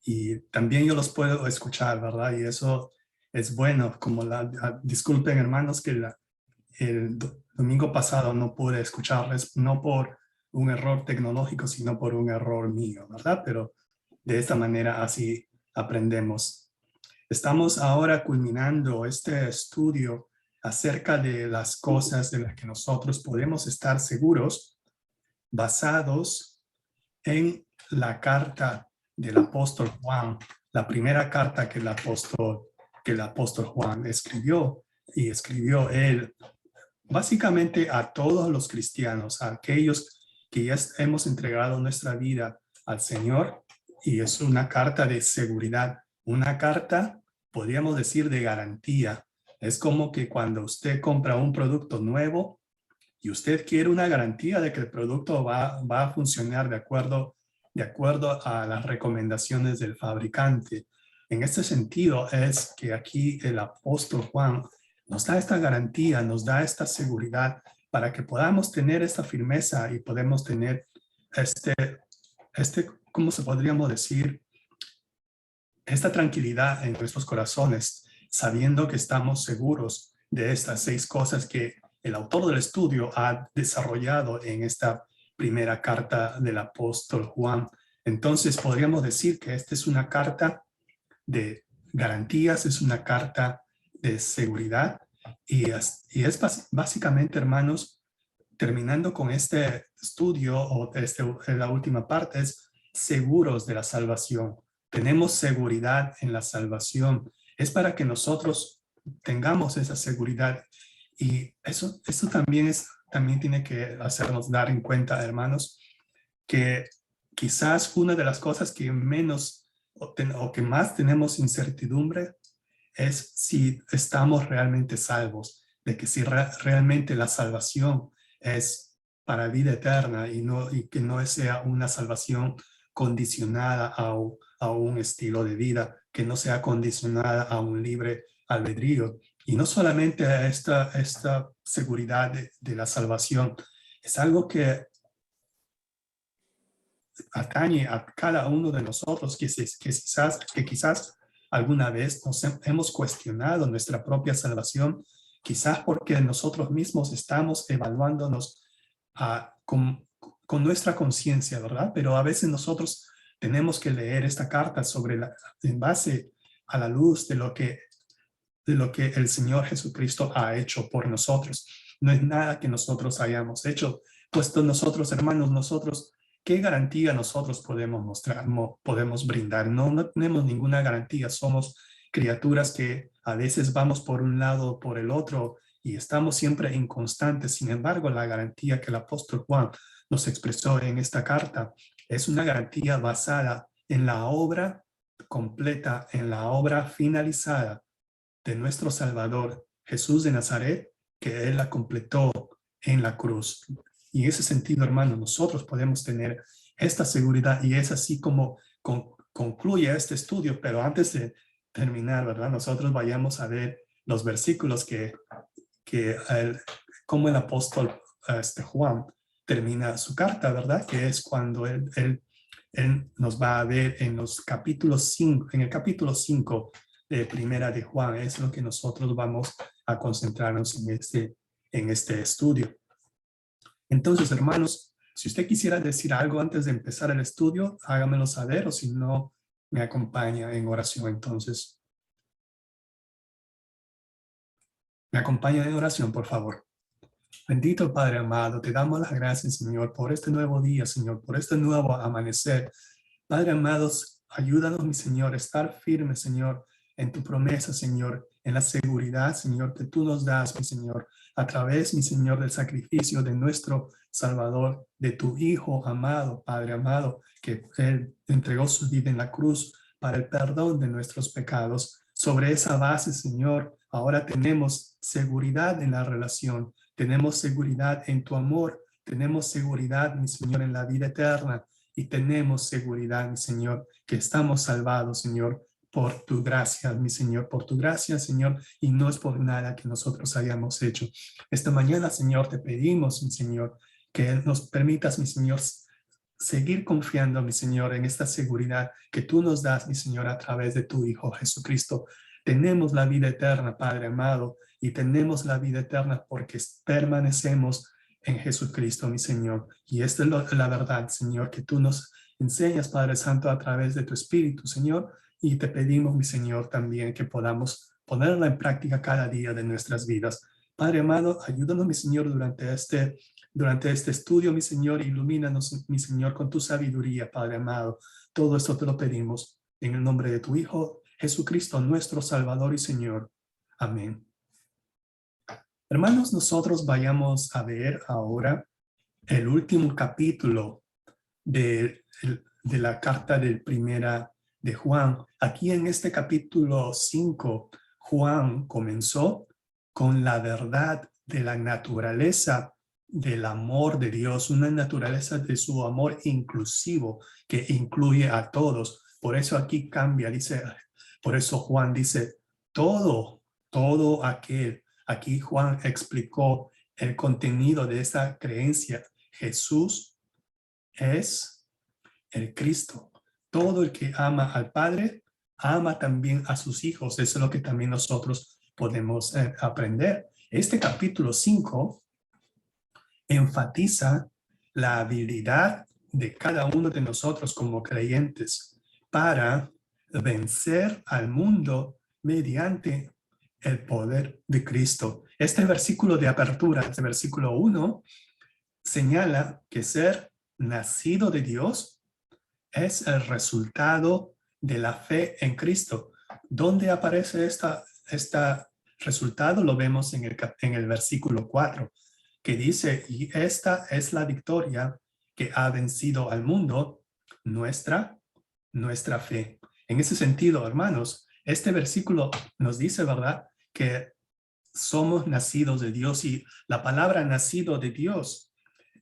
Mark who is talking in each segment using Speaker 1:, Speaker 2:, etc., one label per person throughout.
Speaker 1: y también yo los puedo escuchar, ¿verdad? Y eso es bueno, como disculpen hermanos que el domingo pasado no pude escucharles, no por un error tecnológico, sino por un error mío, ¿verdad? Pero de esta manera así aprendemos. Estamos ahora culminando este estudio acerca de las cosas de las que nosotros podemos estar seguros basados en la carta del apóstol Juan, la primera carta que el apóstol Juan escribió, y escribió él básicamente a todos los cristianos, a aquellos que ya hemos entregado nuestra vida al Señor, y es una carta de seguridad, una carta, podríamos decir, de garantía. Es como que cuando usted compra un producto nuevo y usted quiere una garantía de que el producto va a funcionar de acuerdo a las recomendaciones del fabricante. En este sentido es que aquí el apóstol Juan nos da esta garantía, nos da esta seguridad para que podamos tener esta firmeza y podemos tener ¿cómo se podríamos decir? Esta tranquilidad en nuestros corazones, sabiendo que estamos seguros de estas 6 cosas que el autor del estudio ha desarrollado en esta primera carta del apóstol Juan. Entonces podríamos decir que esta es una carta de garantías, es una carta de seguridad, y es básicamente, hermanos, terminando con este estudio, o la última parte, es seguros de la salvación. Tenemos seguridad en la salvación. Es para que nosotros tengamos esa seguridad, y eso también tiene que hacernos dar en cuenta, hermanos, que quizás una de las cosas que menos o que más tenemos incertidumbre es si estamos realmente salvos, de que si realmente la salvación es para vida eterna, y que no sea una salvación condicionada a un estilo de vida, que no sea condicionada a un libre albedrío. Y no solamente a esta seguridad de la salvación, es algo que atañe a cada uno de nosotros, que quizás alguna vez nos hemos cuestionado nuestra propia salvación, quizás porque nosotros mismos estamos evaluándonos con nuestra conciencia, ¿verdad? Pero a veces nosotros tenemos que leer esta carta en base a la luz de lo que el Señor Jesucristo ha hecho por nosotros. No es nada que nosotros hayamos hecho, puesto nosotros, hermanos, ¿qué garantía nosotros podemos mostrar, podemos brindar? No tenemos ninguna garantía. Somos criaturas que a veces vamos por un lado o por el otro y estamos siempre inconstantes. Sin embargo, la garantía que el apóstol Juan nos expresó en esta carta es una garantía basada en la obra completa, en la obra finalizada de nuestro Salvador, Jesús de Nazaret, que Él la completó en la cruz. Y en ese sentido, hermano, nosotros podemos tener esta seguridad, y es así como concluye este estudio. Pero antes de terminar, ¿verdad? Nosotros vayamos a ver los versículos como el apóstol Juan termina su carta, ¿verdad? Que es cuando él nos va a ver en los capítulos 5, en el capítulo 5 de Primera de Juan. Es lo que nosotros vamos a concentrarnos en este estudio. Entonces, hermanos, si usted quisiera decir algo antes de empezar el estudio, hágamelo saber, o si no, me acompaña en oración. Entonces, me acompaña en oración, por favor. Bendito Padre amado, te damos las gracias, Señor, por este nuevo día, Señor, por este nuevo amanecer. Padre amados, ayúdanos, mi Señor, a estar firmes, Señor, en tu promesa, Señor, en la seguridad, Señor, que tú nos das, mi Señor, a través, mi Señor, del sacrificio de nuestro Salvador, de tu Hijo amado, Padre amado, que Él entregó su vida en la cruz para el perdón de nuestros pecados. Sobre esa base, Señor, ahora tenemos seguridad en la relación, tenemos seguridad en tu amor, tenemos seguridad, mi Señor, en la vida eterna, y tenemos seguridad, mi Señor, que estamos salvados, Señor, por tu gracia, mi Señor, por tu gracia, Señor, y no es por nada que nosotros hayamos hecho. Esta mañana, Señor, te pedimos, mi Señor, que nos permitas, mi Señor, seguir confiando, mi Señor, en esta seguridad que tú nos das, mi Señor, a través de tu Hijo Jesucristo. Tenemos la vida eterna, Padre amado, y tenemos la vida eterna porque permanecemos en Jesucristo, mi Señor. Y esta es la verdad, Señor, que tú nos enseñas, Padre Santo, a través de tu Espíritu, Señor. Y te pedimos, mi Señor, también que podamos ponerla en práctica cada día de nuestras vidas. Padre amado, ayúdanos, mi Señor, durante este estudio, mi Señor, ilumínanos, mi Señor, con tu sabiduría, Padre amado. Todo esto te lo pedimos en el nombre de tu Hijo, Jesucristo, nuestro Salvador y Señor. Amén. Hermanos, nosotros vayamos a ver ahora el último capítulo de la carta de primera de Juan. Aquí en este capítulo 5, Juan comenzó con la verdad de la naturaleza del amor de Dios, una naturaleza de su amor inclusivo que incluye a todos. Por eso aquí cambia, dice, por eso Juan dice, todo aquel. Aquí Juan explicó el contenido de esa creencia. Jesús es el Cristo. Todo el que ama al Padre, ama también a sus hijos. Eso es lo que también nosotros podemos aprender. Este capítulo 5 enfatiza la habilidad de cada uno de nosotros como creyentes para vencer al mundo mediante el poder de Cristo. Este versículo de apertura, este versículo 1, señala que ser nacido de Dios es el resultado de la fe en Cristo. ¿Dónde aparece este resultado? Lo vemos en el versículo 4, que dice, y esta es la victoria que ha vencido al mundo, nuestra fe. En ese sentido, hermanos, este versículo nos dice, ¿verdad?, que somos nacidos de Dios, y la palabra nacido de Dios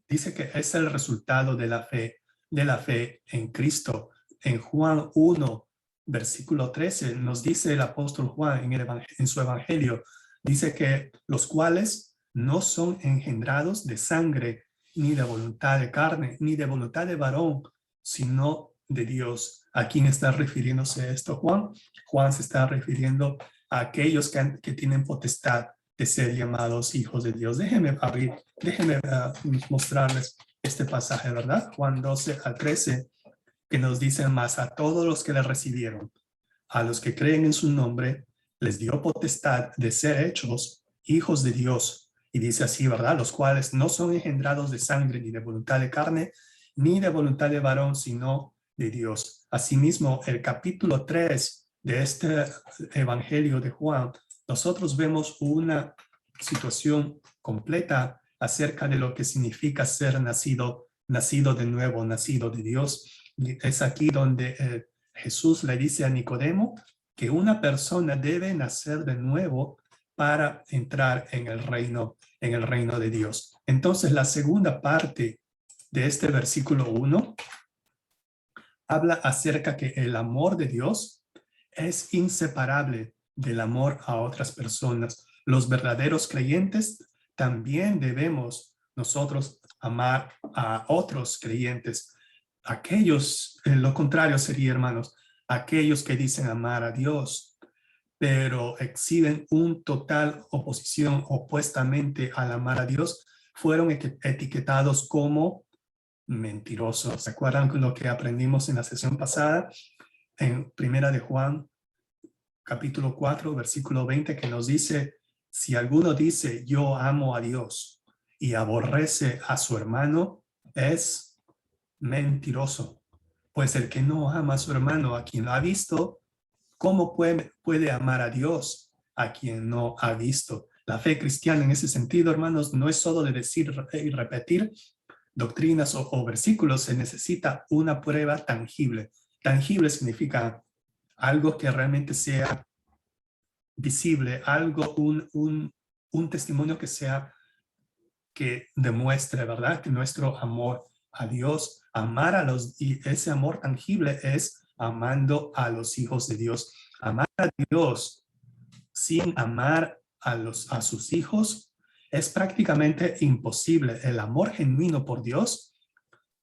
Speaker 1: dice que es el resultado de la fe en Cristo. En Juan 1, versículo 13, nos dice el apóstol Juan en su evangelio, dice que los cuales no son engendrados de sangre, ni de voluntad de carne, ni de voluntad de varón, sino de Dios. ¿A quién está refiriéndose esto Juan? Juan se está refiriendo a aquellos que tienen potestad de ser llamados hijos de Dios. Déjenme mostrarles este pasaje, ¿verdad? Juan 12 al 13, que nos dice, más a todos los que le recibieron, a los que creen en su nombre, les dio potestad de ser hechos hijos de Dios. Y dice así, ¿verdad? Los cuales no son engendrados de sangre, ni de voluntad de carne, ni de voluntad de varón, sino de Dios. Asimismo, el capítulo 3 de este evangelio de Juan, nosotros vemos una situación completa acerca de lo que significa ser nacido de nuevo, nacido de Dios. Y es aquí donde Jesús le dice a Nicodemo que una persona debe nacer de nuevo para entrar en el reino de Dios. Entonces, la segunda parte de este versículo 1 habla acerca que el amor de Dios es inseparable del amor a otras personas. Los verdaderos creyentes también debemos nosotros amar a otros creyentes. Aquellos, lo contrario sería, hermanos, aquellos que dicen amar a Dios, pero exhiben un total oposición opuestamente al amar a Dios, fueron etiquetados como mentirosos. ¿Se acuerdan con lo que aprendimos en la sesión pasada? En Primera de Juan, capítulo 4, versículo 20, que nos dice, si alguno dice, yo amo a Dios y aborrece a su hermano, es mentiroso. Pues el que no ama a su hermano, a quien lo ha visto, ¿cómo puede amar a Dios a quien no ha visto? La fe cristiana en ese sentido, hermanos, no es solo de decir y repetir doctrinas o versículos, se necesita una prueba tangible. Tangible significa algo que realmente sea visible, algo, un testimonio que demuestre, ¿verdad?, que nuestro amor a Dios, y ese amor tangible es amando a los hijos de Dios. Amar a Dios sin amar a sus hijos es prácticamente imposible. El amor genuino por Dios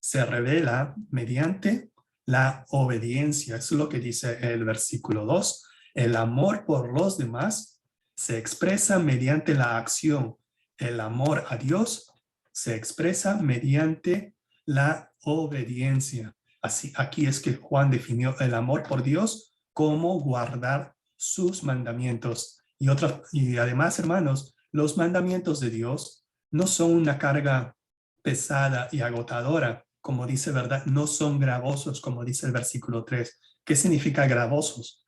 Speaker 1: se revela mediante la obediencia. Eso es lo que dice el versículo 2. El amor por los demás se expresa mediante la acción. El amor a Dios se expresa mediante la obediencia. Así, aquí es que Juan definió el amor por Dios como guardar sus mandamientos. Y además, hermanos, los mandamientos de Dios no son una carga pesada y agotadora, como dice, ¿verdad? No son gravosos, como dice el versículo 3. ¿Qué significa gravosos?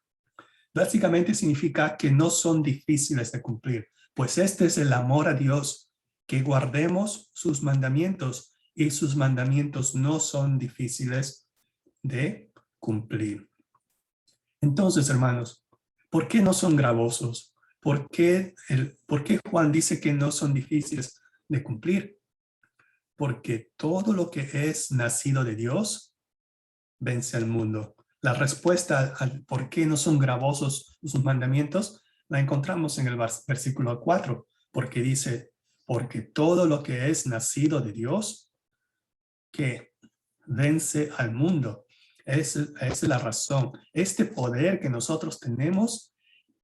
Speaker 1: Básicamente significa que no son difíciles de cumplir, pues este es el amor a Dios, que guardemos sus mandamientos, y sus mandamientos no son difíciles de cumplir. Entonces, hermanos, ¿por qué no son gravosos? ¿Por qué Juan dice que no son difíciles de cumplir? Porque todo lo que es nacido de Dios vence al mundo. La respuesta al por qué no son gravosos sus mandamientos la encontramos en el versículo 4, porque dice, porque todo lo que es nacido de Dios, que vence al mundo. Esa es la razón. Este poder que nosotros tenemos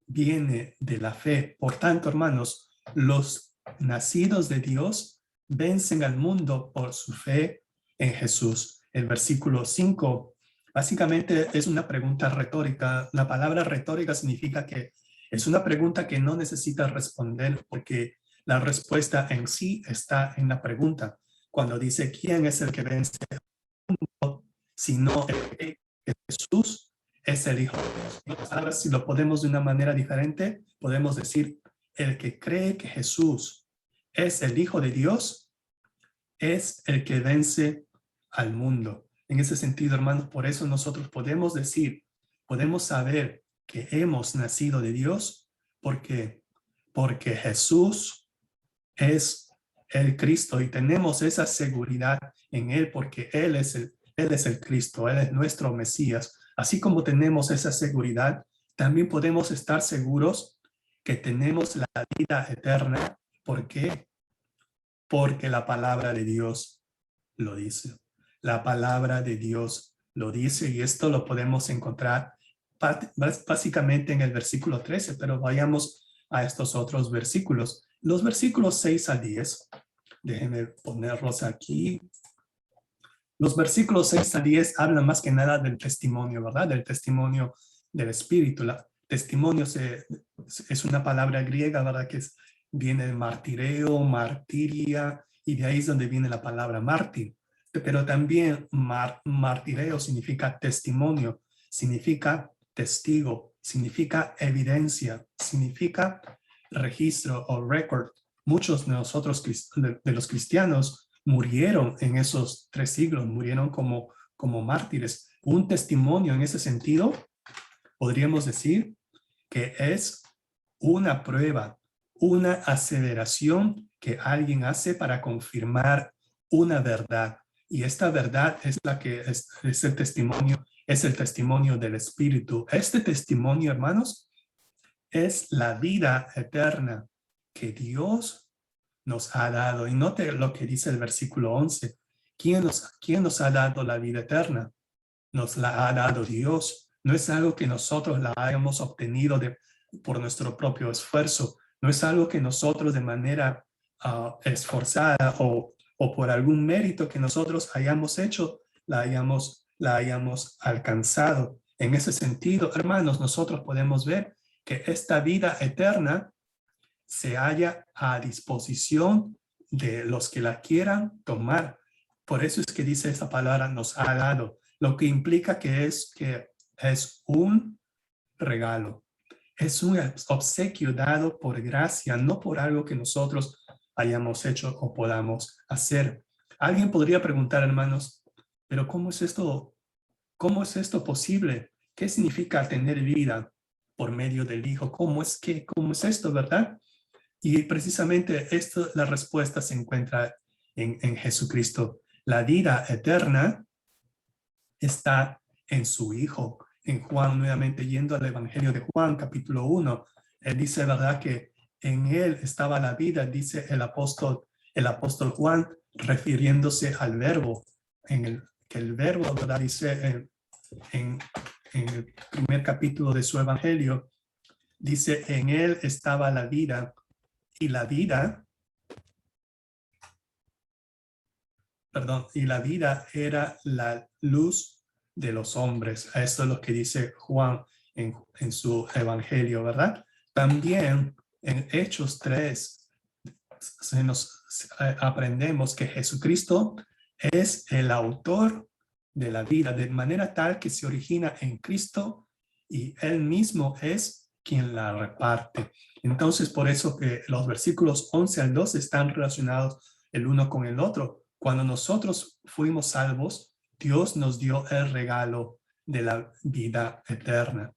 Speaker 1: viene de la fe. Por tanto, hermanos, los nacidos de Dios vencen al mundo por su fe en Jesús. El versículo 5 básicamente es una pregunta retórica. La palabra retórica significa que es una pregunta que no necesita responder porque la respuesta en sí está en la pregunta. Cuando dice, ¿quién es el que vence? Sino que Jesús es el Hijo de Dios. Ahora, si lo podemos de una manera diferente, podemos decir, el que cree que Jesús es el Hijo de Dios, es el que vence al mundo. En ese sentido, hermanos, por eso nosotros podemos decir, podemos saber que hemos nacido de Dios, porque Jesús es el Cristo y tenemos esa seguridad en Él porque Él es el Cristo, Él es nuestro Mesías. Así como tenemos esa seguridad, también podemos estar seguros que tenemos la vida eterna. ¿Por qué? Porque la palabra de Dios lo dice. La palabra de Dios lo dice y esto lo podemos encontrar básicamente en el versículo 13, pero vayamos a estos otros versículos. Los versículos 6 al 10, déjenme ponerlos aquí. Los versículos 6 al 10 hablan más que nada del testimonio, ¿verdad? Del testimonio del Espíritu. Testimonio es una palabra griega, ¿verdad? Que viene de martireo, martiria, y de ahí es donde viene la palabra mártir. Pero también martireo significa testimonio, significa testigo, significa evidencia, significa registro o record. Muchos de nosotros, de los cristianos, murieron en esos 3 siglos, murieron como mártires. Un testimonio en ese sentido, podríamos decir que es una prueba, una aseveración que alguien hace para confirmar una verdad. Y esta verdad es la que es el testimonio del Espíritu. Este testimonio, hermanos, es la vida eterna que Dios nos ha dado. Y note lo que dice el versículo 11. ¿Quién nos ha dado la vida eterna? Nos la ha dado Dios. No es algo que nosotros la hayamos obtenido por nuestro propio esfuerzo. No es algo que nosotros de manera esforzada o por algún mérito que nosotros hayamos hecho, la hayamos alcanzado. En ese sentido, hermanos, nosotros podemos ver que esta vida eterna se halla a disposición de los que la quieran tomar. Por eso es que dice esta palabra, nos ha dado, lo que implica que es un regalo. Es un obsequio dado por gracia, no por algo que nosotros hayamos hecho o podamos hacer. Alguien podría preguntar, hermanos, pero ¿cómo es esto? ¿Cómo es esto posible? ¿Qué significa tener vida por medio del Hijo? ¿Cómo es esto, verdad? Y precisamente la respuesta se encuentra en Jesucristo. La vida eterna está en su Hijo. En Juan, nuevamente yendo al Evangelio de Juan, capítulo 1, él dice, ¿verdad?, que en él estaba la vida, dice el apóstol Juan, refiriéndose al Verbo. que el verbo, ¿verdad? Dice en el primer capítulo de su evangelio, dice, en él estaba la vida, y la vida, y la vida era la luz de los hombres. Esto es lo que dice Juan en su evangelio, ¿verdad? También en Hechos 3 aprendemos que Jesucristo es el autor de la vida, de manera tal que se origina en Cristo y Él mismo es quien la reparte. Entonces, por eso que los versículos 11 al 12 están relacionados el uno con el otro. Cuando nosotros fuimos salvos, Dios nos dio el regalo de la vida eterna.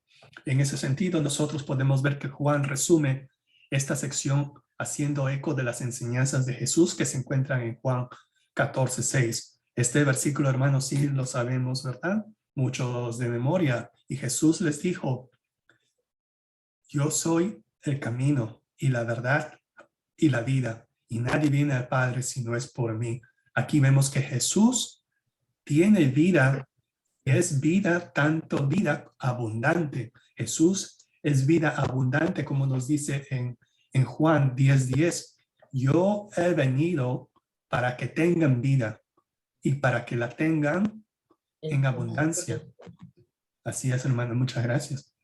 Speaker 1: En ese sentido, nosotros podemos ver que Juan resume esta sección haciendo eco de las enseñanzas de Jesús que se encuentran en Juan 14:6. Este versículo, hermanos, sí lo sabemos, ¿verdad? Muchos de memoria. Y Jesús les dijo, yo soy el camino y la verdad y la vida, y nadie viene al Padre si no es por mí. Aquí vemos que Jesús tiene vida, es vida, tanto vida abundante. Jesús es vida abundante, como nos dice en Juan 10:10. Yo he venido para que tengan vida y para que la tengan en abundancia. Así es, hermano. Muchas gracias.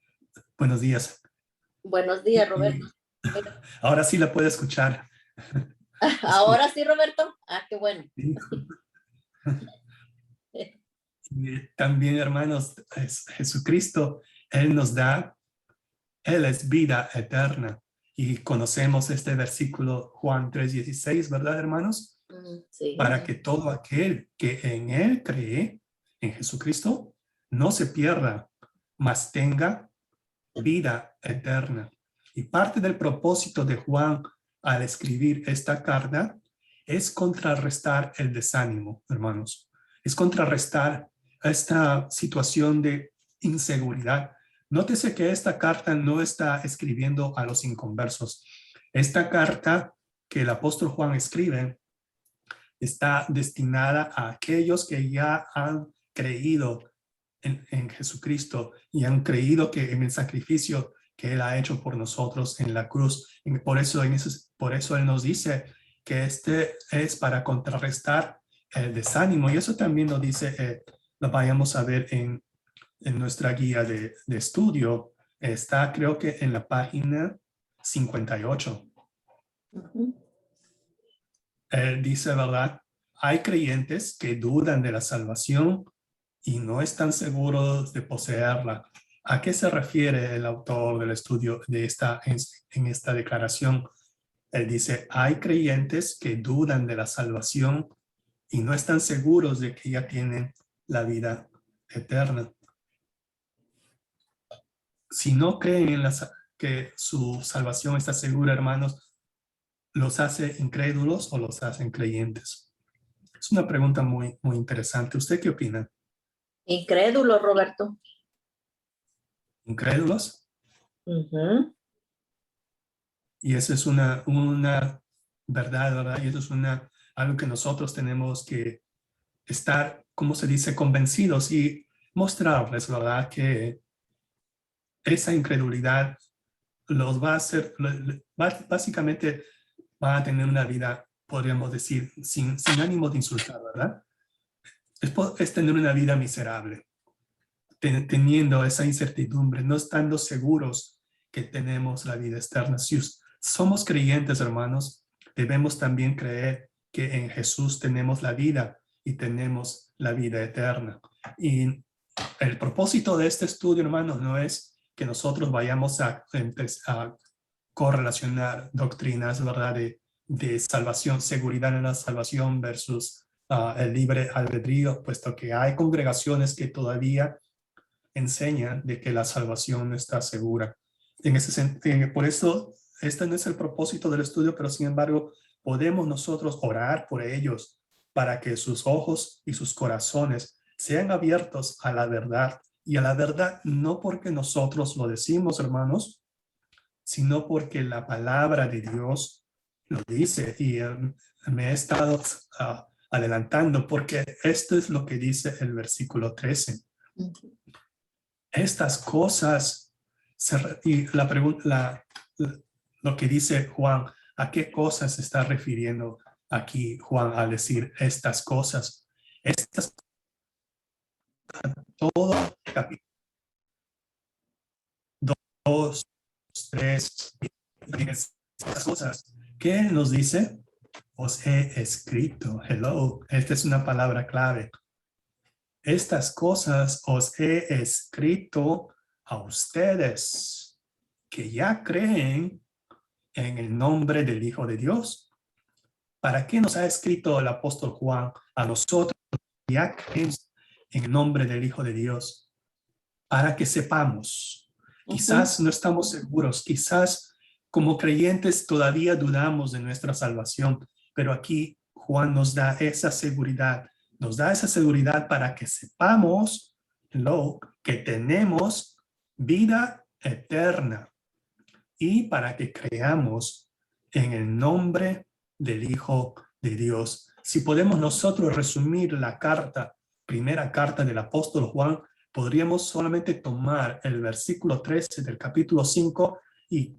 Speaker 1: Buenos días.
Speaker 2: Buenos días, Roberto.
Speaker 1: Ahora sí la puedo escuchar.
Speaker 2: Ahora sí, Roberto. Ah, qué bueno.
Speaker 1: Y también, hermanos, es Jesucristo, Él nos da, Él es vida eterna. Y conocemos este versículo Juan 3:16, ¿verdad, hermanos?
Speaker 2: Sí.
Speaker 1: Para que todo aquel que en Él cree, en Jesucristo, no se pierda, mas tenga vida eterna. Y parte del propósito de Juan al escribir esta carta es contrarrestar el desánimo, hermanos. Es contrarrestar esta situación de inseguridad. Nótese que esta carta no está escribiendo a los inconversos. Esta carta que el apóstol Juan escribe está destinada a aquellos que ya han creído en Jesucristo y han creído que en el sacrificio que Él ha hecho por nosotros en la cruz. Por eso Él nos dice que este es para contrarrestar el desánimo. Y eso también lo dice, lo vayamos a ver en nuestra guía de estudio. Está, creo que en la página 58. Él dice, ¿verdad? Hay creyentes que dudan de la salvación y no están seguros de poseerla. ¿A qué se refiere el autor del estudio de en esta declaración? Él dice, hay creyentes que dudan de la salvación y no están seguros de que ya tienen la vida eterna. Si no creen en que su salvación está segura, hermanos, ¿los hace incrédulos o los hacen creyentes? Es una pregunta muy, muy interesante. ¿Usted qué opina?
Speaker 2: Incrédulo, Roberto.
Speaker 1: ¿Incrédulos? Y eso es una verdad, ¿verdad? Y eso es algo que nosotros tenemos que estar, ¿cómo se dice?, convencidos y mostrarles, ¿verdad?, que esa incredulidad los va a hacer, básicamente van a tener una vida, podríamos decir, sin ánimo de insultar, ¿verdad? Es tener una vida miserable, teniendo esa incertidumbre, no estando seguros que tenemos la vida eterna. Si somos creyentes, hermanos, debemos también creer que en Jesús tenemos la vida y tenemos la vida eterna. Y el propósito de este estudio, hermanos, no es que nosotros vayamos a correlacionar doctrinas, ¿verdad?, de salvación, seguridad en la salvación versus el libre albedrío, puesto que hay congregaciones que todavía enseñan de que la salvación no está segura. En ese sentido, por eso, este no es el propósito del estudio, pero sin embargo, podemos nosotros orar por ellos para que sus ojos y sus corazones sean abiertos a la verdad. Y a la verdad no porque nosotros lo decimos, hermanos, sino porque la palabra de Dios lo dice. Y me he estado adelantando, porque esto es lo que dice el versículo 13. Estas cosas, y la pregunta, lo que dice Juan, ¿a qué cosas se está refiriendo aquí Juan al decir estas cosas? Estas, todo capítulo 2, 3, estas cosas. ¿Qué nos dice? Os he escrito. Hello, esta es una palabra clave. Estas cosas os he escrito a ustedes que ya creen en el nombre del Hijo de Dios. ¿Para qué nos ha escrito el apóstol Juan a nosotros que ya creemos en el nombre del Hijo de Dios? Para que sepamos. Quizás no estamos seguros, quizás como creyentes todavía dudamos de nuestra salvación, pero aquí Juan nos da esa seguridad para que sepamos lo que tenemos vida eterna y para que creamos en el nombre del Hijo de Dios. Si podemos nosotros resumir la primera carta del apóstol Juan, podríamos solamente tomar el versículo 13 del capítulo 5 y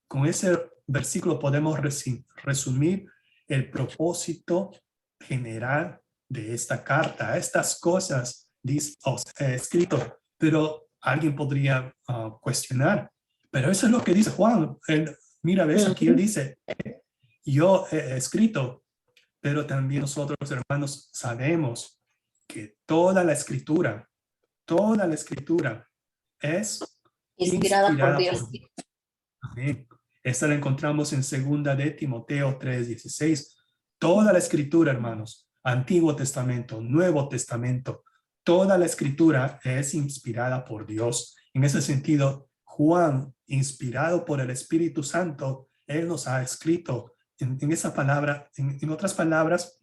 Speaker 1: con ese versículo podemos resumir el propósito general de esta carta. Estas cosas dice escrito, pero alguien podría cuestionar, pero eso es lo que dice Juan. Mira, ves, aquí él dice, yo he escrito, pero también nosotros, hermanos, sabemos que toda la escritura es
Speaker 2: Inspirada por Dios.
Speaker 1: Amén. Esta la encontramos en 2 de Timoteo 3:16. Toda la escritura, hermanos, Antiguo Testamento, Nuevo Testamento, toda la escritura es inspirada por Dios. En ese sentido, Juan, inspirado por el Espíritu Santo, él nos ha escrito en esa palabra, en otras palabras,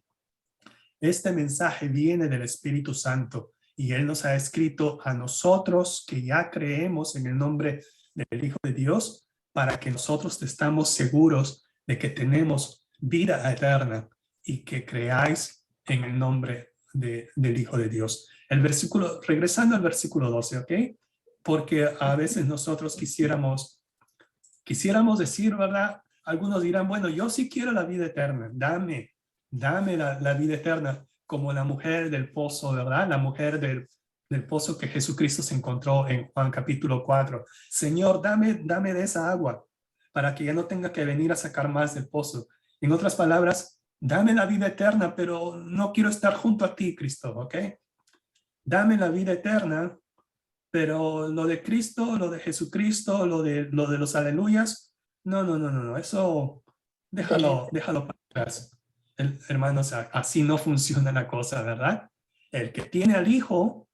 Speaker 1: este mensaje viene del Espíritu Santo y él nos ha escrito a nosotros que ya creemos en el nombre del Hijo de Dios para que nosotros estamos seguros de que tenemos vida eterna y que creáis en el nombre del Hijo de Dios. Regresando al versículo 12, ¿ok? Porque a veces nosotros quisiéramos decir, ¿verdad? Algunos dirán, bueno, yo sí quiero la vida eterna, dame la vida eterna, como la mujer del pozo, ¿verdad? La mujer del pozo que Jesucristo se encontró en Juan capítulo 4. Señor, dame de esa agua para que ya no tenga que venir a sacar más del pozo. En otras palabras, dame la vida eterna, pero no quiero estar junto a ti, Cristo, ¿ok? Dame la vida eterna, pero lo de Cristo, lo de Jesucristo, lo de los aleluyas, no, eso déjalo para atrás. Hermanos, así no funciona la cosa, ¿verdad? El que tiene al Hijo,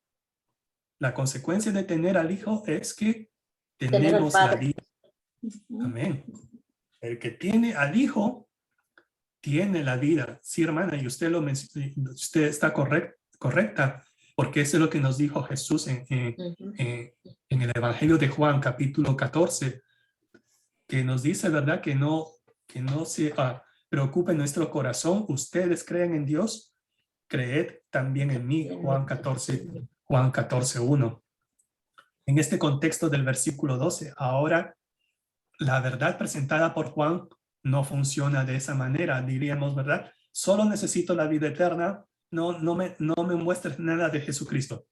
Speaker 1: la consecuencia de tener al Hijo es que tenemos la vida. Amén. El que tiene al Hijo, tiene la vida. Sí, hermana, y usted usted está correcta, porque eso es lo que nos dijo Jesús en el Evangelio de Juan, capítulo 14, que nos dice, ¿verdad? Que no se preocupe nuestro corazón. Ustedes creen en Dios, creed también en mí. Juan 14:1. En este contexto del versículo 12, ahora la verdad presentada por Juan no funciona de esa manera, diríamos, ¿verdad? Solo necesito la vida eterna, no me muestres nada de Jesucristo.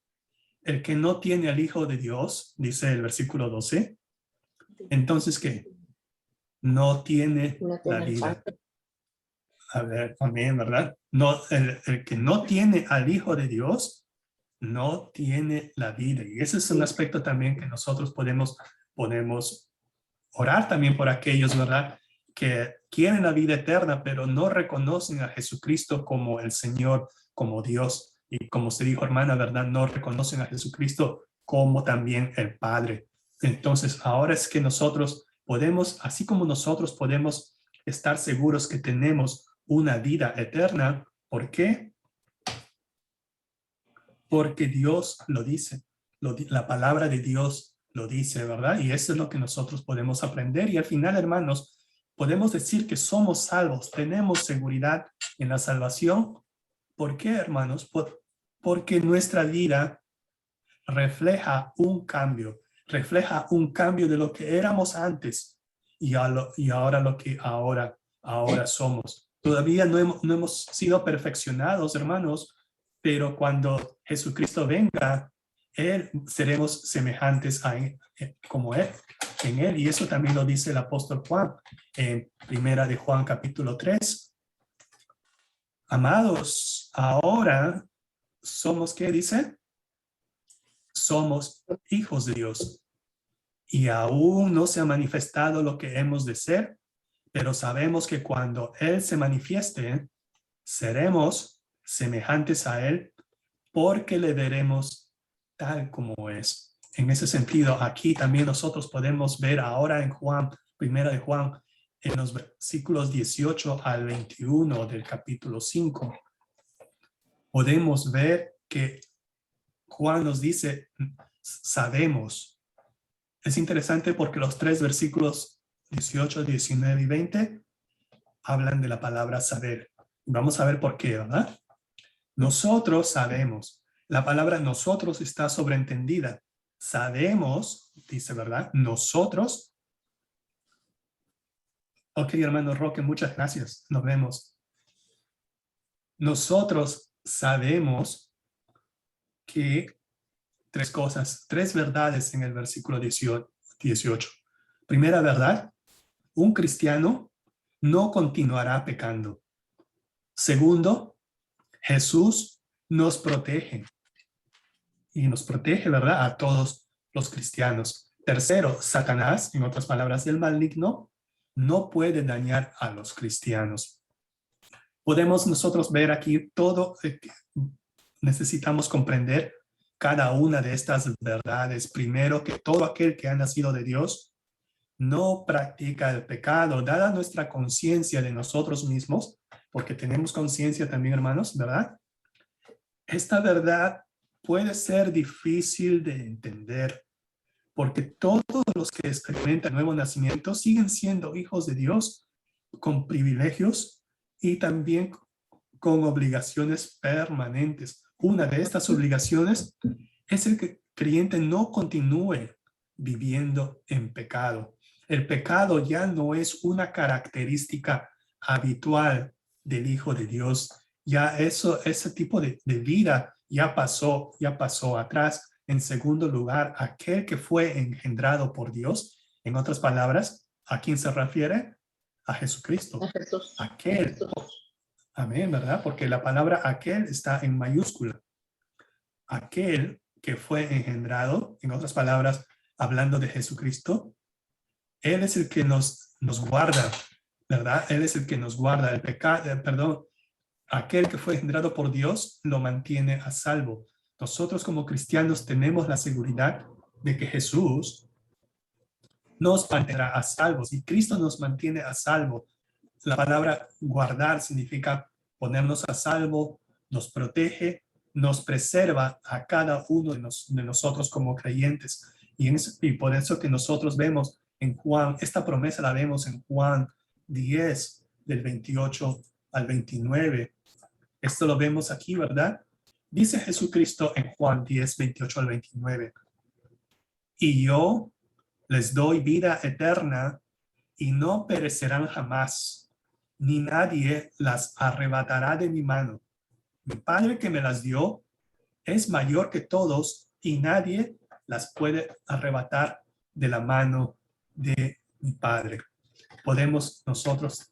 Speaker 1: El que no tiene al Hijo de Dios, dice el versículo 12, entonces, ¿qué? No tiene la vida. A ver, también, ¿verdad? No, el que no tiene al Hijo de Dios, no tiene la vida. Y ese es un aspecto también que nosotros podemos orar también por aquellos, ¿verdad? Que quieren la vida eterna, pero no reconocen a Jesucristo como el Señor, como Dios. Y como se dijo, hermana, ¿verdad? No reconocen a Jesucristo como también el Padre. Entonces, ahora es que nosotros podemos, así como nosotros podemos estar seguros que tenemos una vida eterna. ¿Por qué? Porque Dios lo dice. La palabra de Dios lo dice, ¿verdad? Y eso es lo que nosotros podemos aprender. Y al final, hermanos, podemos decir que somos salvos, tenemos seguridad en la salvación. ¿Por qué, hermanos? Porque nuestra vida refleja un cambio de lo que éramos antes y ahora lo que ahora somos. Todavía no hemos sido perfeccionados, hermanos, pero cuando Jesucristo venga, seremos semejantes a él, como Él, en Él. Y eso también lo dice el apóstol Juan en Primera de Juan capítulo 3. Amados, ahora somos, ¿qué dice? Somos hijos de Dios. Y aún no se ha manifestado lo que hemos de ser, pero sabemos que cuando Él se manifieste, seremos semejantes a Él porque le veremos tal como es. En ese sentido, aquí también nosotros podemos ver ahora en Juan, Primera de Juan, en los versículos 18 al 21 del capítulo 5, podemos ver que Juan nos dice, sabemos. Es interesante porque los tres versículos 18, 19 y 20 hablan de la palabra saber. Vamos a ver por qué, ¿verdad? Nosotros sabemos. La palabra nosotros está sobreentendida. Sabemos, dice, ¿verdad? Nosotros. Ok, hermano Roque, muchas gracias. Nos vemos. Nosotros sabemos que tres cosas, tres verdades en el versículo 18. Primera verdad, un cristiano no continuará pecando. Segundo, Jesús nos protege. Y nos protege, ¿verdad? A todos los cristianos. Tercero, Satanás, en otras palabras, el maligno, no puede dañar a los cristianos. Podemos nosotros ver aquí todo, necesitamos comprender cada una de estas verdades. Primero, que todo aquel que ha nacido de Dios no practica el pecado, dada nuestra conciencia de nosotros mismos, porque tenemos conciencia también, hermanos, ¿verdad? Esta verdad puede ser difícil de entender, porque todos los que experimentan nuevo nacimiento siguen siendo hijos de Dios con privilegios y también con obligaciones permanentes. Una de estas obligaciones es el que el creyente no continúe viviendo en pecado. El pecado ya no es una característica habitual del Hijo de Dios. Ya ese tipo de vida ya pasó atrás. En segundo lugar, aquel que fue engendrado por Dios, en otras palabras, ¿a quién se refiere? A Jesucristo.
Speaker 2: A Jesús.
Speaker 1: Aquel. Amén, ¿verdad? Porque la palabra aquel está en mayúscula. Aquel que fue engendrado, en otras palabras, hablando de Jesucristo, Él es el que nos guarda, ¿verdad? Él es el que nos guarda el pecado, perdón. Aquel que fue engendrado por Dios lo mantiene a salvo. Nosotros como cristianos tenemos la seguridad de que Jesús nos mantendrá a salvo. Si Cristo nos mantiene a salvo, la palabra guardar significa ponernos a salvo, nos protege, nos preserva a cada uno de nosotros como creyentes. Y por eso que nosotros vemos en Juan, esta promesa la vemos en Juan 10, del 28 al 29. Esto lo vemos aquí, ¿verdad? Dice Jesucristo en Juan 10, 28 al 29. Y yo les doy vida eterna y no perecerán jamás, ni nadie las arrebatará de mi mano. Mi Padre que me las dio es mayor que todos y nadie las puede arrebatar de la mano de mi Padre. Podemos nosotros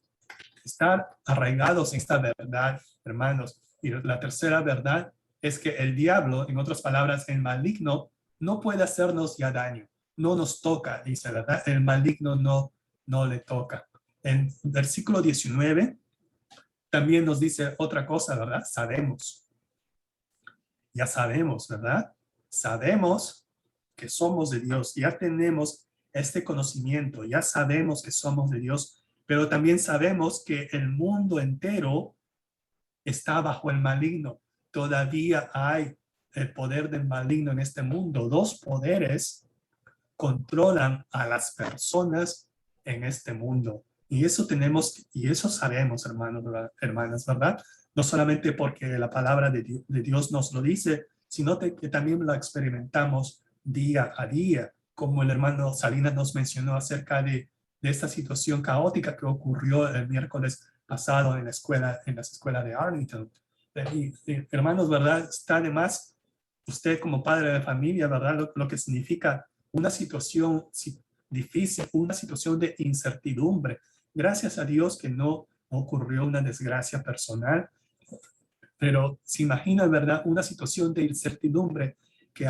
Speaker 1: estar arraigados en esta verdad, hermanos. Y la tercera verdad es que el diablo, en otras palabras, el maligno, no puede hacernos ya daño. No nos toca, dice, ¿verdad? El maligno no le toca. En versículo 19 también nos dice otra cosa, ¿verdad? Sabemos. Ya sabemos, ¿verdad? Sabemos que somos de Dios. Ya tenemos este conocimiento. Ya sabemos que somos de Dios. Pero también sabemos que el mundo entero está bajo el maligno. Todavía hay el poder del maligno en este mundo. Dos poderes controlan a las personas en este mundo. Y eso tenemos, y eso sabemos, hermanos, hermanas, ¿verdad? No solamente porque la palabra de Dios nos lo dice, sino que también lo experimentamos día a día, como el hermano Salinas nos mencionó acerca de esta situación caótica que ocurrió el miércoles pasado en las escuelas de Arlington. Hermanos, ¿verdad? Está además usted como padre de familia, ¿verdad? Lo que significa una situación difícil, una situación de incertidumbre. Gracias a Dios que no ocurrió una desgracia personal, pero se imagina, ¿verdad? Una situación de incertidumbre que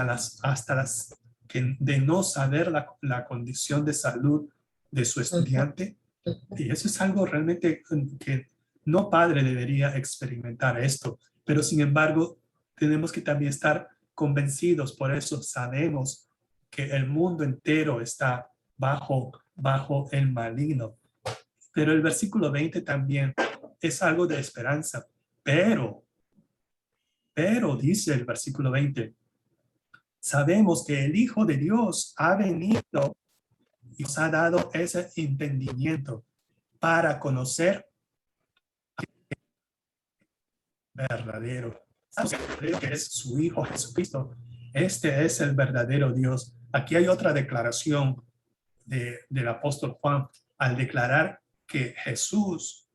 Speaker 1: que de no saber la condición de salud de su estudiante. Y eso es algo realmente que no padre debería experimentar esto, pero sin embargo tenemos que también estar convencidos, por eso sabemos que el mundo entero está bajo el maligno. Pero el versículo 20 también es algo de esperanza, pero dice el versículo 20, sabemos que el Hijo de Dios ha venido y nos ha dado ese entendimiento para conocer verdadero. Que es su Hijo Jesucristo. Este es el verdadero Dios. Aquí hay otra declaración del apóstol Juan al declarar que Jesús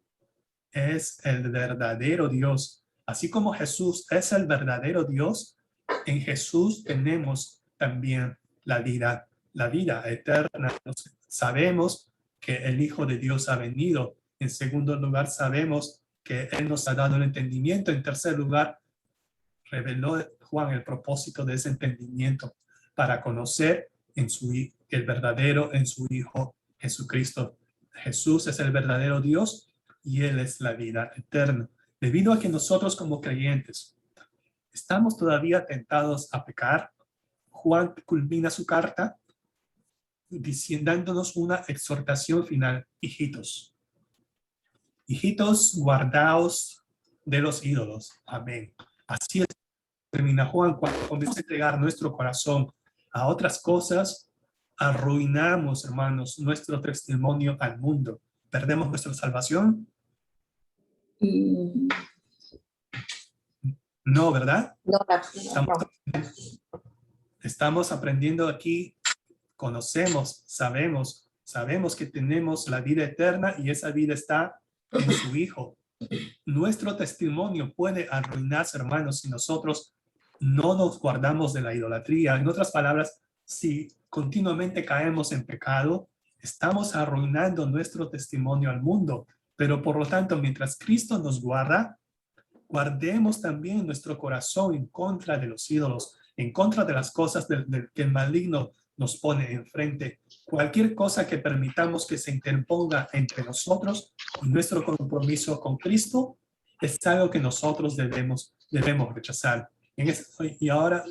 Speaker 1: es el verdadero Dios. Así como Jesús es el verdadero Dios, en Jesús tenemos también la vida eterna. Sabemos que el Hijo de Dios ha venido. En segundo lugar, sabemos que Él nos ha dado el entendimiento. En tercer lugar, reveló Juan el propósito de ese entendimiento para conocer el verdadero en su Hijo Jesucristo. Jesús es el verdadero Dios y Él es la vida eterna. Debido a que nosotros como creyentes estamos todavía tentados a pecar, Juan culmina su carta dándonos una exhortación final. Hijitos, guardaos de los ídolos. Amén. Así es, termina Juan cuando comienza a entregar nuestro corazón a otras cosas, arruinamos, hermanos, nuestro testimonio al mundo. ¿Perdemos nuestra salvación? No, ¿verdad?
Speaker 2: No,
Speaker 1: Estamos aprendiendo aquí, conocemos, sabemos que tenemos la vida eterna y esa vida está en su Hijo. Nuestro testimonio puede arruinarse, hermanos, si nosotros no nos guardamos de la idolatría. En otras palabras, si continuamente caemos en pecado, estamos arruinando nuestro testimonio al mundo. Pero por lo tanto, mientras Cristo nos guarda, guardemos también nuestro corazón en contra de los ídolos, en contra de las cosas que el maligno nos pone enfrente. Cualquier cosa que permitamos que se interponga entre nosotros y nuestro compromiso con Cristo es algo que nosotros debemos rechazar. Y ahora,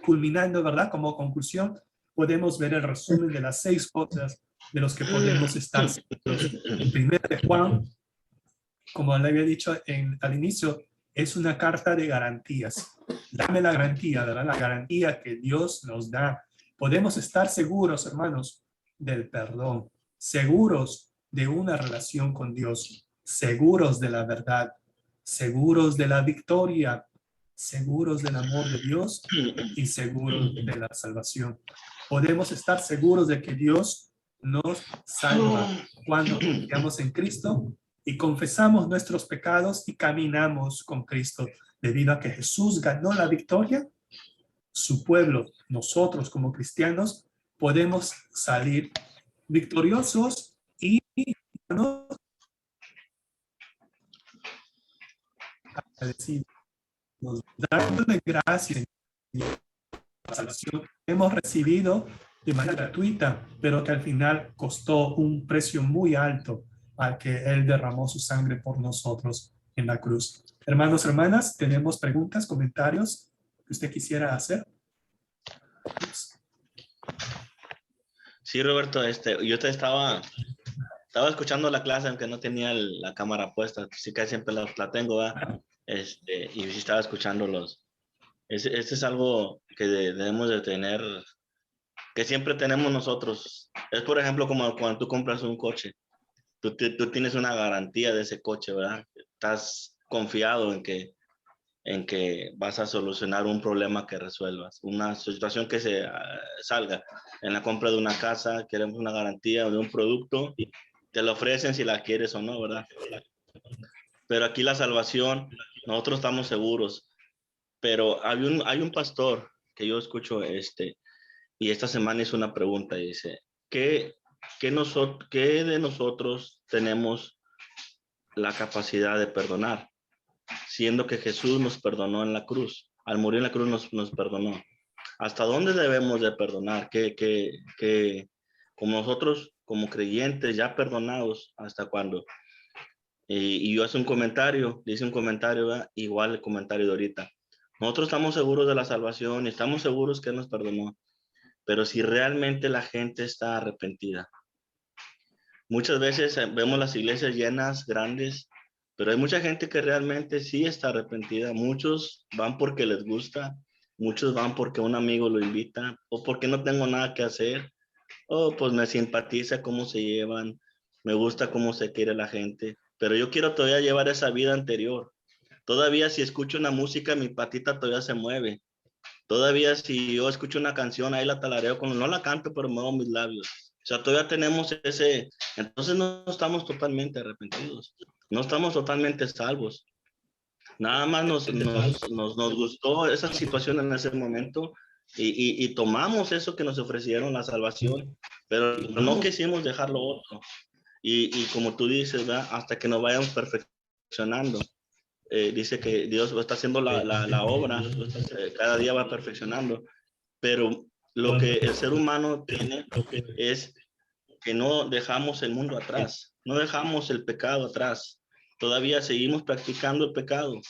Speaker 1: culminando, ¿verdad? Como conclusión, podemos ver el resumen de las 6 cosas de los que podemos estar seguros. En 1 de Juan, como le había dicho al inicio, es una carta de garantías. Dame la garantía, ¿verdad? La garantía que Dios nos da. Podemos estar seguros, hermanos, del perdón, seguros de una relación con Dios, seguros de la verdad, seguros de la victoria, seguros del amor de Dios y seguros de la salvación. Podemos estar seguros de que Dios nos salva cuando confiamos en Cristo y confesamos nuestros pecados y caminamos con Cristo. Debido a que Jesús ganó la victoria, su pueblo, nosotros como cristianos, podemos salir victoriosos y no agradecidos, dándole gracias a la salvación que hemos recibido de manera gratuita, pero que al final costó un precio muy alto al que Él derramó su sangre por nosotros en la cruz. Hermanos, hermanas, ¿tenemos preguntas, comentarios que usted quisiera hacer?
Speaker 3: Sí, Roberto, yo te estaba escuchando la clase, aunque no tenía la cámara puesta. Sí que siempre la tengo, ¿verdad? Y sí estaba escuchando este es algo que debemos de tener, que siempre tenemos nosotros. Es, por ejemplo, como cuando tú compras un coche. tú tienes una garantía de ese coche, ¿verdad? Estás confiado en que vas a solucionar un problema que resuelvas, una situación que se salga. En la compra de una casa, queremos una garantía de un producto, te lo ofrecen si la quieres o no, ¿verdad? Pero aquí la salvación, nosotros estamos seguros. Pero hay un pastor que yo escucho, y esta semana hizo una pregunta y dice, ¿qué de nosotros tenemos la capacidad de perdonar? Siendo que Jesús nos perdonó en la cruz. Al morir en la cruz nos perdonó. ¿Hasta dónde debemos de perdonar? Que como nosotros, como creyentes ya perdonados, ¿hasta cuándo? Y yo hice un comentario, ¿verdad? Igual el comentario de ahorita. Nosotros estamos seguros de la salvación y estamos seguros que Él nos perdonó. Pero si realmente la gente está arrepentida. Muchas veces vemos las iglesias llenas, grandes, pero hay mucha gente que realmente sí está arrepentida. Muchos van porque les gusta, muchos van porque un amigo lo invita, o porque no tengo nada que hacer, o pues me simpatiza cómo se llevan, me gusta cómo se quiere la gente, pero yo quiero todavía llevar esa vida anterior. Todavía si escucho una música, mi patita todavía se mueve. Todavía si yo escucho una canción, ahí la talareo, no la canto, pero muevo mis labios. O sea, todavía tenemos entonces no estamos totalmente arrepentidos, no estamos totalmente salvos. Nada más nos gustó esa situación en ese momento y tomamos eso que nos ofrecieron, la salvación, pero no quisimos dejar lo otro. Y como tú dices, ¿verdad? Hasta que nos vayamos perfeccionando. Dice que Dios está haciendo la obra, cada día va perfeccionando, pero lo que el ser humano tiene es que no dejamos el mundo atrás, no dejamos el pecado atrás, todavía seguimos practicando el pecado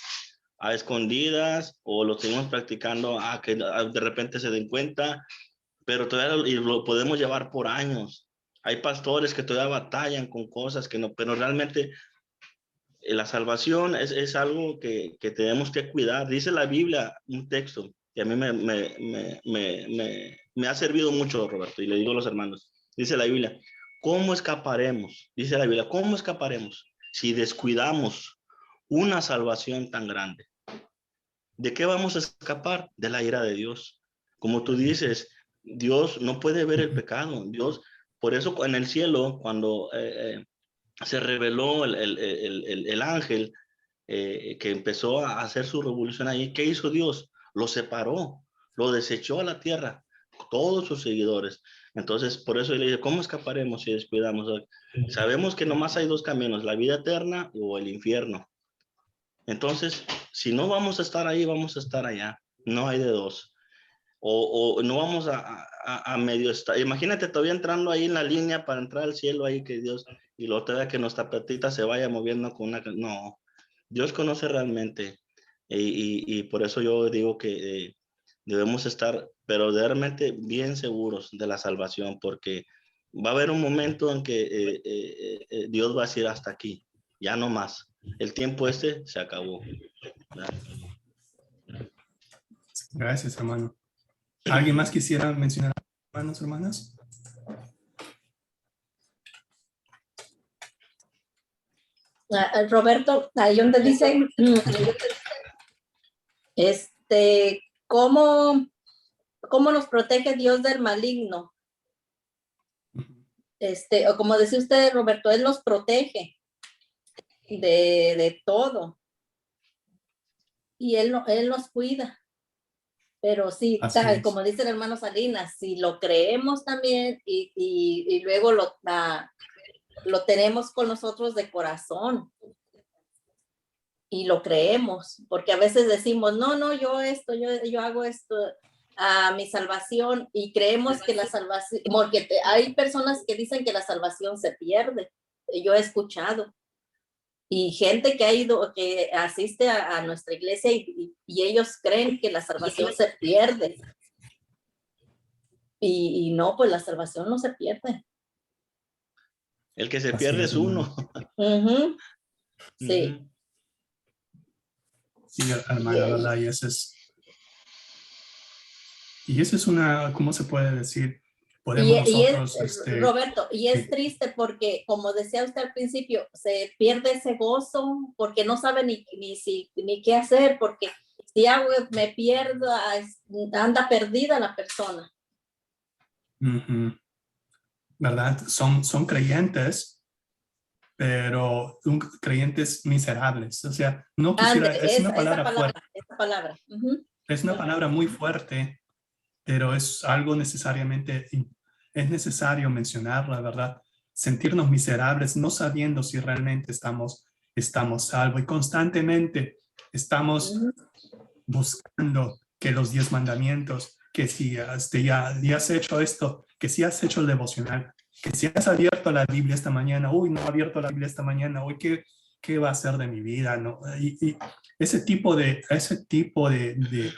Speaker 3: a escondidas o lo seguimos practicando a que de repente se den cuenta, pero todavía lo podemos llevar por años. Hay pastores que todavía batallan con cosas que no, pero realmente la salvación es algo que tenemos que cuidar. Dice la Biblia, un texto que a mí me ha servido mucho, Roberto, y le digo a los hermanos. Dice la Biblia, ¿cómo escaparemos? Dice la Biblia, ¿cómo escaparemos si descuidamos una salvación tan grande? ¿De qué vamos a escapar? De la ira de Dios. Como tú dices, Dios no puede ver el pecado. Dios, por eso en el cielo, cuando se reveló el ángel que empezó a hacer su revolución ahí, ¿qué hizo Dios? Lo separó, lo desechó a la tierra, todos sus seguidores. Entonces, por eso le dije, ¿cómo escaparemos si descuidamos? Sabemos que nomás hay dos caminos, la vida eterna o el infierno. Entonces, si no vamos a estar ahí, vamos a estar allá. No hay de dos. O no vamos a medio estar. Imagínate todavía entrando ahí en la línea para entrar al cielo ahí que Dios, y luego todavía que nuestra platita se vaya moviendo con una... No, Dios conoce realmente. Y por eso yo digo que debemos estar, pero realmente bien seguros de la salvación, porque va a haber un momento en que Dios va a decir hasta aquí, ya no más. El tiempo se acabó. ¿Verdad?
Speaker 1: Gracias, hermano. ¿Alguien más quisiera mencionar, hermanos, hermanas?
Speaker 2: Roberto, ahí donde dice, ¿cómo nos protege Dios del maligno? O como decía usted, Roberto, Él nos protege de todo. Y Él nos cuida. Pero sí, como dice el hermano Salinas, si lo creemos también y luego lo tenemos con nosotros de corazón y lo creemos, porque a veces decimos, no, yo hago esto a mi salvación y creemos que la salvación, porque hay personas que dicen que la salvación se pierde, yo he escuchado, y gente que ha ido, que asiste a nuestra iglesia y ellos creen que la salvación se pierde. Y no, pues la salvación no se pierde.
Speaker 3: El que se pierde es uno.
Speaker 2: Uh-huh. Sí.
Speaker 1: Sí, hermana, ¿verdad? Y esa es una, ¿cómo se puede decir? podemos
Speaker 2: Y
Speaker 1: nosotros...
Speaker 2: Roberto, y es
Speaker 1: sí.
Speaker 2: triste porque, como decía usted al principio, se pierde ese gozo porque no sabe ni qué hacer, porque si hago, me pierdo, anda perdida la persona.
Speaker 1: ¿Verdad? Son creyentes, pero creyentes miserables. O sea, no quisiera, es una palabra fuerte.
Speaker 2: Esa palabra.
Speaker 1: Es una palabra muy fuerte, pero es algo necesariamente, es necesario mencionarla, ¿verdad? Sentirnos miserables, no sabiendo si realmente estamos salvos, y constantemente estamos buscando que los 10 mandamientos, que si ya has hecho esto, que si has hecho el devocional, que si has abierto la Biblia esta mañana, uy, no he abierto la Biblia esta mañana, uy, ¿qué va a ser de mi vida? ¿No? Y ese tipo de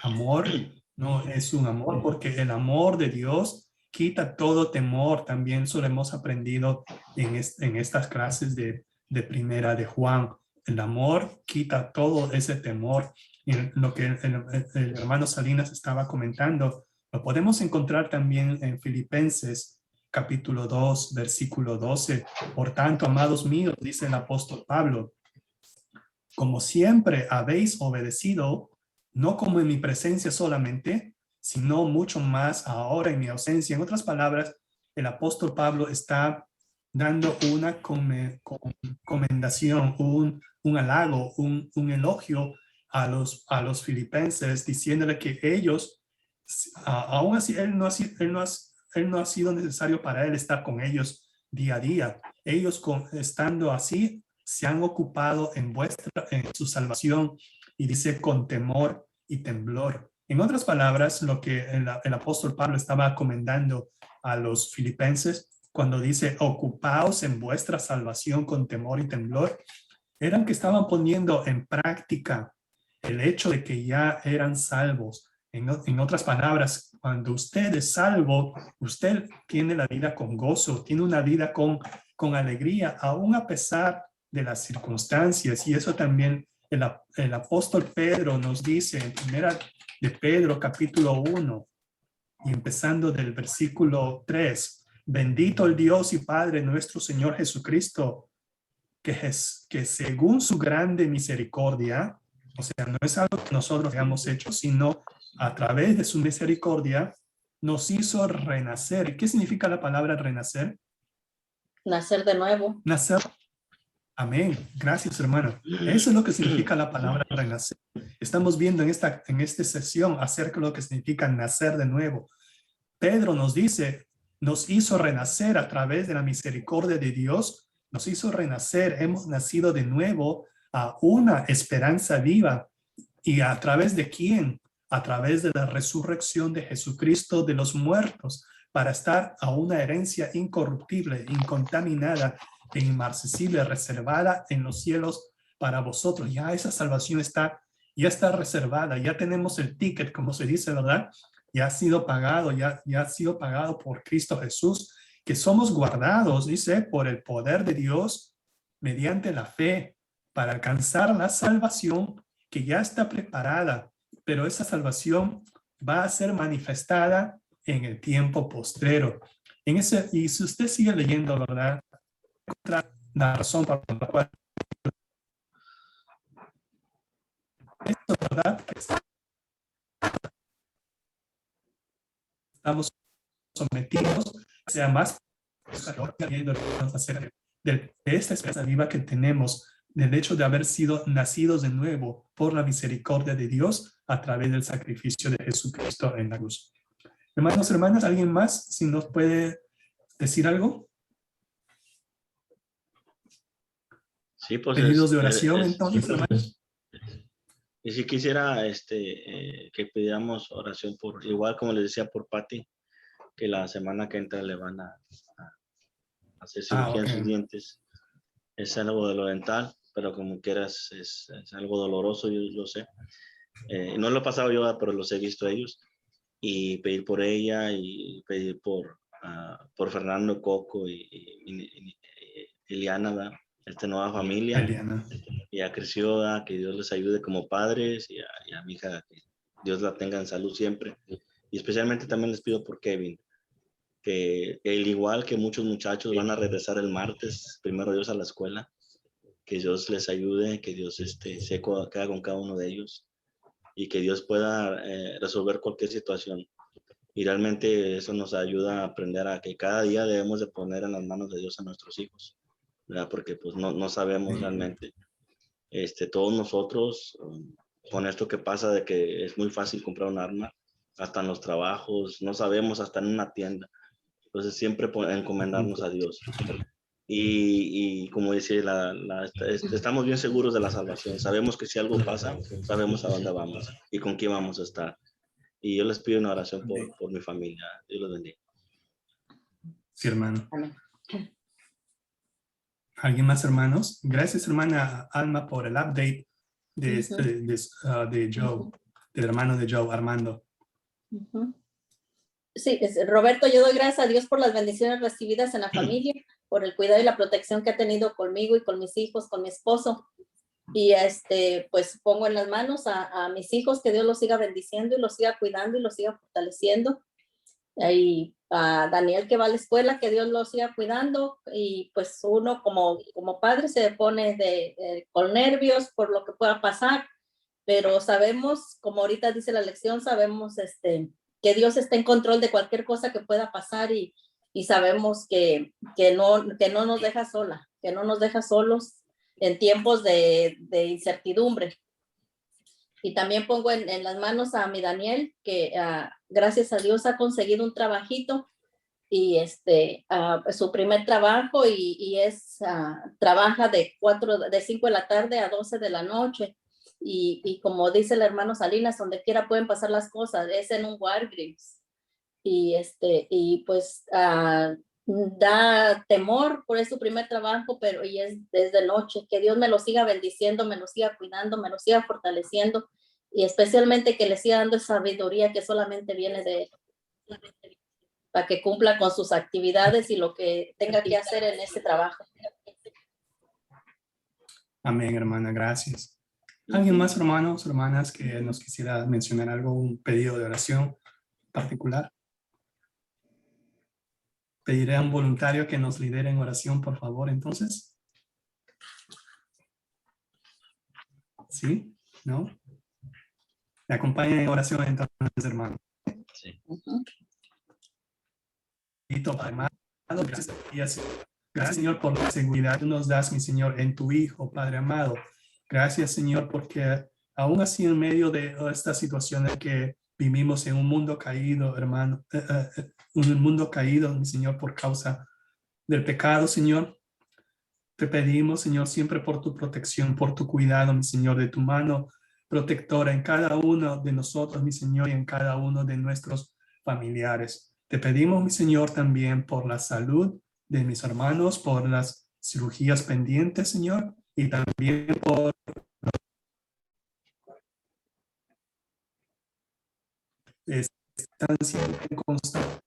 Speaker 1: amor no es un amor, porque el amor de Dios quita todo temor. También eso lo hemos aprendido en estas clases de primera de Juan. El amor quita todo ese temor. Y lo que el hermano Salinas estaba comentando, lo podemos encontrar también en Filipenses capítulo 2, versículo 12. Por tanto, amados míos, dice el apóstol Pablo, como siempre habéis obedecido, no como en mi presencia solamente, sino mucho más ahora en mi ausencia. En otras palabras, el apóstol Pablo está dando una comendación, un halago, un elogio a los filipenses, diciéndole que ellos, aún así, él no ha sido necesario para él estar con ellos día a día. Ellos estando así, se han ocupado en su salvación, y dice con temor y temblor. En otras palabras, lo que el apóstol Pablo estaba comendando a los filipenses cuando dice ocupaos en vuestra salvación con temor y temblor, eran que estaban poniendo en práctica el hecho de que ya eran salvos. En otras palabras, cuando usted es salvo, usted tiene la vida con gozo, tiene una vida con alegría, aún a pesar de las circunstancias. Y eso también el apóstol Pedro nos dice en primera de Pedro capítulo 1 y empezando del versículo 3. Bendito el Dios y Padre nuestro Señor Jesucristo, que según su grande misericordia, o sea, no es algo que nosotros hayamos hecho, sino a través de su misericordia, nos hizo renacer. ¿Qué significa la palabra renacer?
Speaker 2: Nacer de nuevo.
Speaker 1: Nacer. Amén. Gracias, hermano. Eso es lo que significa la palabra renacer. Estamos viendo en esta sesión acerca de lo que significa nacer de nuevo. Pedro nos dice, nos hizo renacer a través de la misericordia de Dios, nos hizo renacer, hemos nacido de nuevo a una esperanza viva. ¿Y a través de quién? A través de la resurrección de Jesucristo de los muertos, para estar a una herencia incorruptible, incontaminada e inmarcesible, reservada en los cielos para vosotros. Ya esa salvación ya está reservada, ya tenemos el ticket, como se dice, ¿verdad? Ya ha sido pagado, ya ha sido pagado por Cristo Jesús, que somos guardados, dice, por el poder de Dios mediante la fe para alcanzar la salvación que ya está preparada, pero esa salvación va a ser manifestada en el tiempo postrero. Y si usted sigue leyendo, ¿verdad? La razón por la cual esto, ¿verdad? Estamos sometidos, sea más de esta esperanza viva que tenemos, del hecho de haber sido nacidos de nuevo por la misericordia de Dios a través del sacrificio de Jesucristo en la cruz. Hermanos, hermanas, ¿alguien más si nos puede decir algo?
Speaker 3: Sí, pues
Speaker 1: pedidos de oración, entonces,
Speaker 3: sí,
Speaker 1: hermanos.
Speaker 3: Y si quisiera que pidiéramos oración por, igual como les decía por Patty, que la semana que entra le van a hacer cirugía en sus dientes. Es algo de lo dental, pero como quieras es algo doloroso, yo lo sé. No lo he pasado yo, pero los he visto ellos. Y pedir por ella y pedir por Fernando, Coco y Liliana, ¿verdad? Esta nueva familia.
Speaker 1: Eliana.
Speaker 3: Ya creció, ¿verdad? Que Dios les ayude como padres y a mi hija, que Dios la tenga en salud siempre. Y especialmente también les pido por Kevin, que al igual que muchos muchachos van a regresar el martes, primero Dios, a la escuela, que Dios les ayude, que Dios se quede con cada uno de ellos y que Dios pueda resolver cualquier situación. Y realmente eso nos ayuda a aprender a que cada día debemos de poner en las manos de Dios a nuestros hijos, ¿verdad? Porque pues no sabemos realmente. Todos nosotros, con esto que pasa de que es muy fácil comprar un arma, hasta en los trabajos, no sabemos, hasta en una tienda. Entonces siempre encomendarnos a Dios. Y como dice, estamos bien seguros de la salvación. Sabemos que si algo pasa, sabemos a dónde vamos y con quién vamos a estar. Y yo les pido una oración por mi familia. Dios los bendiga.
Speaker 1: Sí, hermano.
Speaker 2: Amén.
Speaker 1: ¿Alguien más, hermanos? Gracias, hermana Alma, por el update de Joe, del hermano de Joe, Armando.
Speaker 2: Sí, Roberto, yo doy gracias a Dios por las bendiciones recibidas en la familia, por el cuidado y la protección que ha tenido conmigo y con mis hijos, con mi esposo. Y pues pongo en las manos a mis hijos, que Dios los siga bendiciendo y los siga cuidando y los siga fortaleciendo. Y a Daniel, que va a la escuela, que Dios lo siga cuidando. Y pues uno como padre se pone con nervios por lo que pueda pasar, pero sabemos, como ahorita dice la lección, sabemos que Dios está en control de cualquier cosa que pueda pasar y sabemos que no nos deja sola, que no nos deja solos en tiempos de incertidumbre. Y también pongo en las manos a mi Daniel, que gracias a Dios ha conseguido un trabajito y su primer trabajo y trabaja de 5 de la tarde a 12 de la noche. Y como dice el hermano Salinas, donde quiera pueden pasar las cosas, es en un Walgreens. Y pues da temor por su primer trabajo, pero y es desde noche. Que Dios me lo siga bendiciendo, me lo siga cuidando, me lo siga fortaleciendo y especialmente que le siga dando esa sabiduría que solamente viene de él, para que cumpla con sus actividades y lo que tenga que hacer en ese trabajo.
Speaker 1: Amén, hermana, gracias. ¿Alguien más, hermanos, hermanas, que nos quisiera mencionar algo, un pedido de oración particular? Pediré a un voluntario que nos lidere en oración, por favor, entonces. ¿Sí? ¿No? Me acompañen en oración entonces, hermano.
Speaker 3: Sí.
Speaker 1: Gracias, Señor, por la seguridad que tú nos das, mi Señor, en tu Hijo, Padre amado. Gracias, Señor, porque aún así en medio de esta situación en que vivimos en un mundo caído, hermano, un mundo caído, mi Señor, por causa del pecado, Señor, te pedimos, Señor, siempre por tu protección, por tu cuidado, mi Señor, de tu mano protectora en cada uno de nosotros, mi Señor, y en cada uno de nuestros familiares. Te pedimos, mi Señor, también por la salud de mis hermanos, por las cirugías pendientes, Señor, y también por estancia en constante.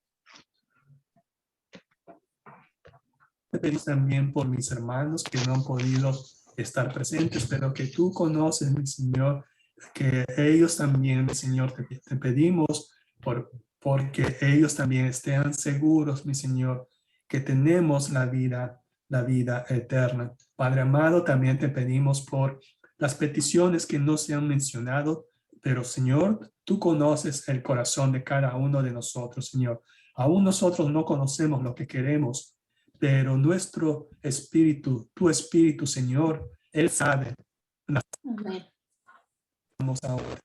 Speaker 1: Te pedimos también por mis hermanos que no han podido estar presentes, pero que tú conoces, mi Señor, que ellos también, mi Señor, te pedimos porque ellos también estén seguros, mi Señor, que tenemos la vida eterna. Padre amado, también te pedimos por las peticiones que no se han mencionado, pero Señor, tú conoces el corazón de cada uno de nosotros, Señor. Aún nosotros no conocemos lo que queremos, pero nuestro espíritu, tu espíritu, Señor, Él sabe.
Speaker 2: Amén.
Speaker 1: Vamos ahora.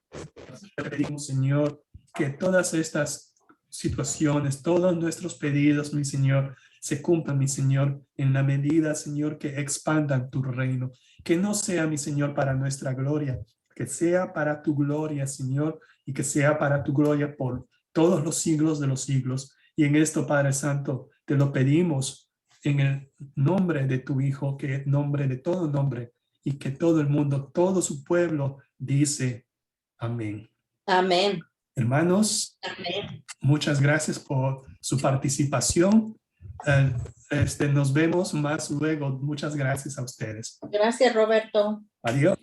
Speaker 1: Te pedimos, Señor, que todas estas situaciones, todos nuestros pedidos, mi Señor, se cumplan, mi Señor, en la medida, Señor, que expandan tu reino. Que no sea, mi Señor, para nuestra gloria, que sea para tu gloria, Señor, y que sea para tu gloria por todos los siglos de los siglos. Y en esto, Padre Santo, te lo pedimos en el nombre de tu Hijo, que es nombre de todo nombre, y que todo el mundo, todo su pueblo dice amén.
Speaker 2: Amén.
Speaker 1: Hermanos,
Speaker 2: Amén.
Speaker 1: muchas gracias por su participación. Nos vemos más luego. Muchas gracias a ustedes.
Speaker 2: Gracias, Roberto.
Speaker 1: Adiós.